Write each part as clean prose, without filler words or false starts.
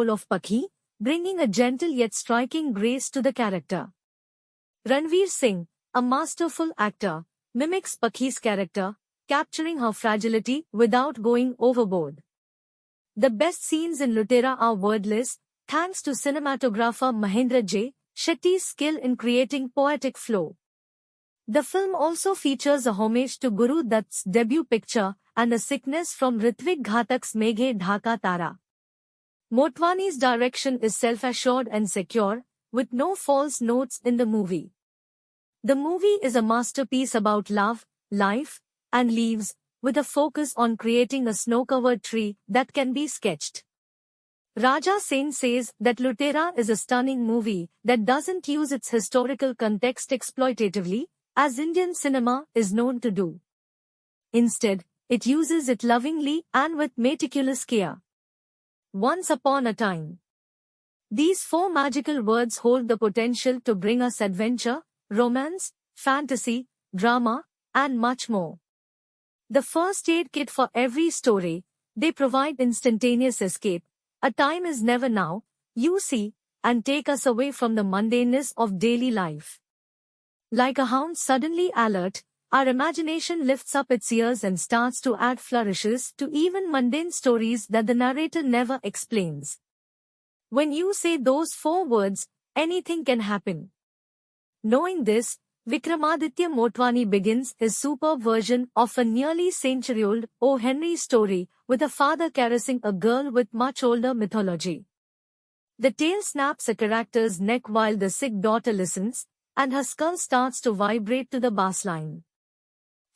role of Pakhi, bringing a gentle yet striking grace to the character. Ranveer Singh, a masterful actor, mimics Pakhi's character, capturing her fragility without going overboard. The best scenes in Lutera are wordless, thanks to cinematographer Mahendra J. Shetty's skill in creating poetic flow. The film also features a homage to Guru Dutt's debut picture and a sickness from Ritwik Ghatak's Meghe Dhaka Tara. Motwani's direction is self-assured and secure, with no false notes in the movie. The movie is a masterpiece about love, life, and leaves, with a focus on creating a snow-covered tree that can be sketched. Raja Sen says that Lutera is a stunning movie that doesn't use its historical context exploitatively, as Indian cinema is known to do. Instead, it uses it lovingly and with meticulous care. Once upon a time. These four magical words hold the potential to bring us adventure, romance, fantasy, drama, and much more. The first aid kit for every story, they provide instantaneous escape. A time is never now, you see, and take us away from the mundaneness of daily life. Like a hound suddenly alert, our imagination lifts up its ears and starts to add flourishes to even mundane stories that the narrator never explains. When you say those four words, anything can happen. Knowing this, Vikramaditya Motwani begins his superb version of a nearly century-old O. Henry story with a father caressing a girl with much older mythology. The tale snaps a character's neck while the sick daughter listens, and her skull starts to vibrate to the bassline.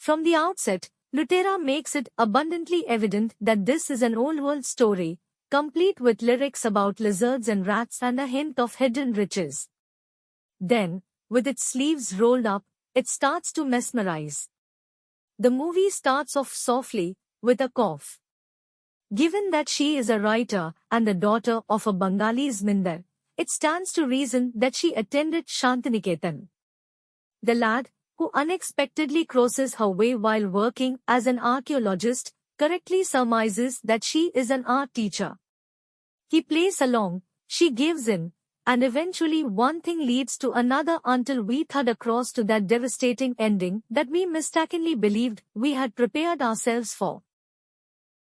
From the outset, Lutera makes it abundantly evident that this is an old-world story, complete with lyrics about lizards and rats and a hint of hidden riches. Then, with its sleeves rolled up, it starts to mesmerize. The movie starts off softly, with a cough. Given that she is a writer and the daughter of a Bengali Zmindar, it stands to reason that she attended Shantiniketan. The lad, who unexpectedly crosses her way while working as an archaeologist, correctly surmises that she is an art teacher. He plays along, she gives in, and eventually one thing leads to another until we thud across to that devastating ending that we mistakenly believed we had prepared ourselves for.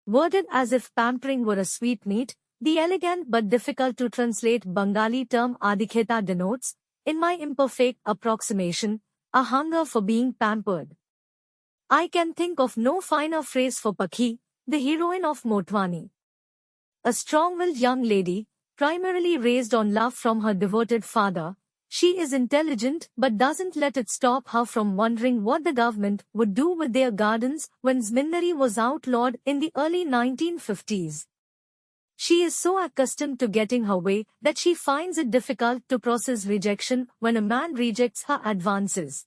Worded as if pampering were a sweetmeat, the elegant but difficult to translate Bengali term Adikheta denotes, in my imperfect approximation, a hunger for being pampered. I can think of no finer phrase for Pakhi, the heroine of Motwani. A strong-willed young lady, primarily raised on love from her devoted father, she is intelligent but doesn't let it stop her from wondering what the government would do with their gardens when Zmindari was outlawed in the early 1950s. She is so accustomed to getting her way that she finds it difficult to process rejection when a man rejects her advances.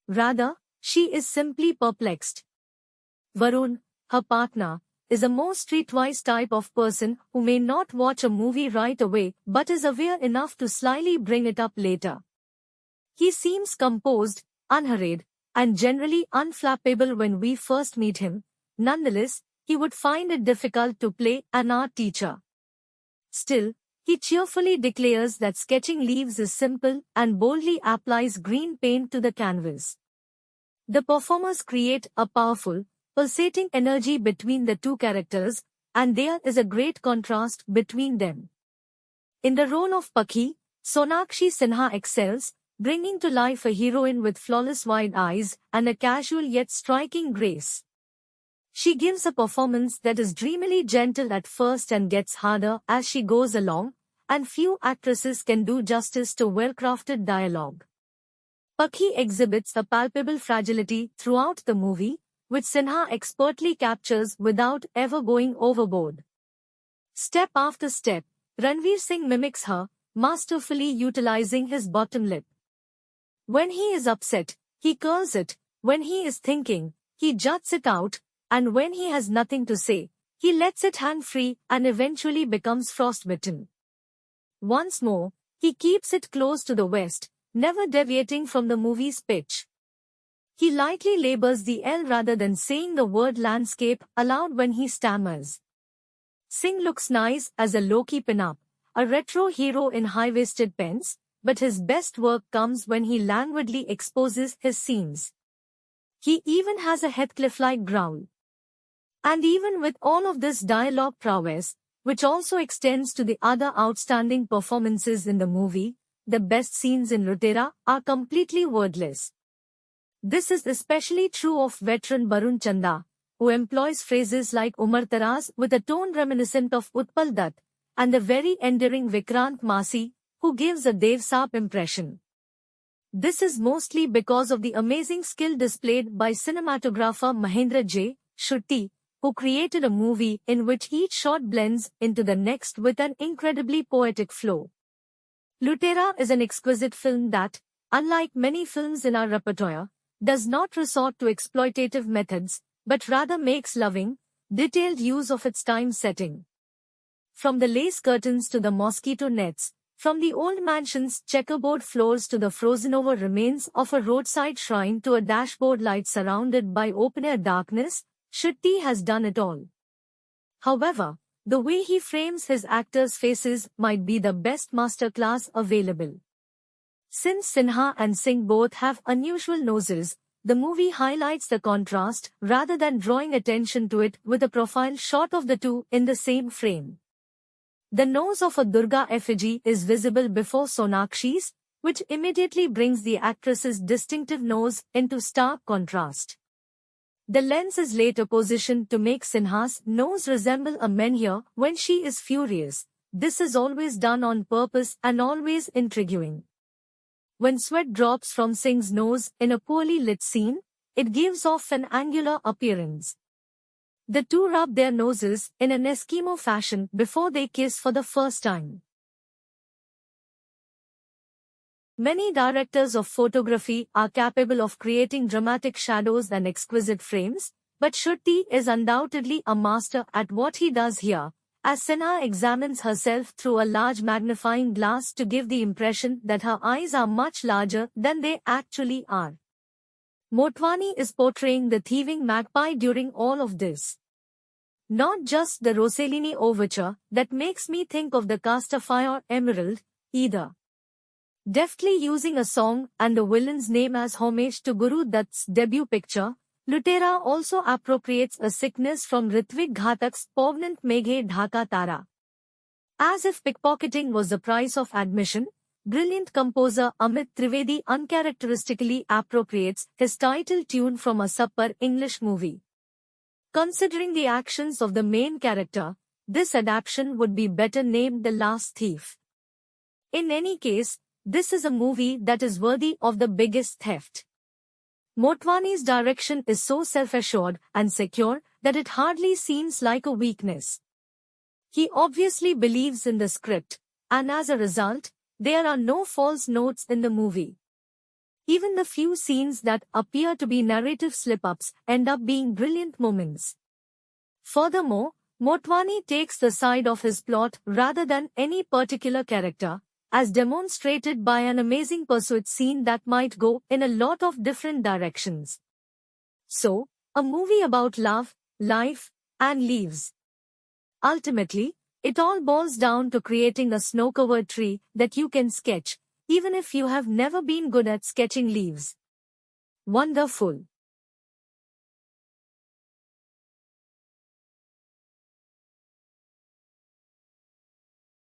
Rather, she is simply perplexed. Varun, her partner, is a more streetwise type of person who may not watch a movie right away but is aware enough to slyly bring it up later. He seems composed, unhurried, and generally unflappable when we first meet him. Nonetheless, he would find it difficult to play an art teacher. Still, he cheerfully declares that sketching leaves is simple and boldly applies green paint to the canvas. The performers create a powerful, pulsating energy between the two characters, and there is a great contrast between them. In the role of Pakhi, Sonakshi Sinha excels, bringing to life a heroine with flawless wide eyes and a casual yet striking grace. She gives a performance that is dreamily gentle at first and gets harder as she goes along, and few actresses can do justice to well-crafted dialogue. Pakhi exhibits a palpable fragility throughout the movie, which Sinha expertly captures without ever going overboard. Step after step, Ranveer Singh mimics her, masterfully utilizing his bottom lip. When he is upset, he curls it, when he is thinking, he juts it out, and when he has nothing to say, he lets it hang free and eventually becomes frostbitten. Once more, he keeps it close to the west, never deviating from the movie's pitch. He lightly labors the L rather than saying the word landscape aloud when he stammers. Singh looks nice as a Loki pinup, a retro hero in high-waisted pants, but his best work comes when he languidly exposes his seams. He even has a Heathcliff-like growl. And even with all of this dialogue prowess, which also extends to the other outstanding performances in the movie, the best scenes in Lutera are completely wordless. This is especially true of veteran Barun Chanda, who employs phrases like Umar Taraz with a tone reminiscent of Utpal Dutt, and the very endearing Vikrant Masi, who gives a Dev Saab impression. This is mostly because of the amazing skill displayed by cinematographer Mahendra J. Shutti, who created a movie in which each shot blends into the next with an incredibly poetic flow. Lutera is an exquisite film that, unlike many films in our repertoire, does not resort to exploitative methods, but rather makes loving, detailed use of its time setting. From the lace curtains to the mosquito nets, from the old mansion's checkerboard floors to the frozen-over remains of a roadside shrine to a dashboard light surrounded by open-air darkness, Shetty has done it all. However, the way he frames his actors' faces might be the best masterclass available. Since Sinha and Singh both have unusual noses, the movie highlights the contrast rather than drawing attention to it with a profile shot of the two in the same frame. The nose of a Durga effigy is visible before Sonakshi's, which immediately brings the actress's distinctive nose into stark contrast. The lens is later positioned to make Sinha's nose resemble a menhir when she is furious. This is always done on purpose and always intriguing. When sweat drops from Singh's nose in a poorly lit scene, it gives off an angular appearance. The two rub their noses in an Eskimo fashion before they kiss for the first time. Many directors of photography are capable of creating dramatic shadows and exquisite frames, but Shutti is undoubtedly a master at what he does here, as Sinha examines herself through a large magnifying glass to give the impression that her eyes are much larger than they actually are. Motwani is portraying the thieving magpie during all of this. Not just the Rossellini overture that makes me think of the Castafiore Emerald, either. Deftly using a song and the villain's name as homage to Guru Dutt's debut picture, Lutera also appropriates a sickness from Ritvik Ghatak's poignant Meghe Dhaka Tara. As if pickpocketing was the price of admission, brilliant composer Amit Trivedi uncharacteristically appropriates his title tune from a super English movie. Considering the actions of the main character, this adaptation would be better named The Last Thief. In any case, this is a movie that is worthy of the biggest theft. Motwani's direction is so self-assured and secure that it hardly seems like a weakness. He obviously believes in the script, and as a result, there are no false notes in the movie. Even the few scenes that appear to be narrative slip-ups end up being brilliant moments. Furthermore, Motwani takes the side of his plot rather than any particular character, as demonstrated by an amazing pursuit scene that might go in a lot of different directions. So, a movie about love, life, and leaves. Ultimately, it all boils down to creating a snow-covered tree that you can sketch, even if you have never been good at sketching leaves. Wonderful.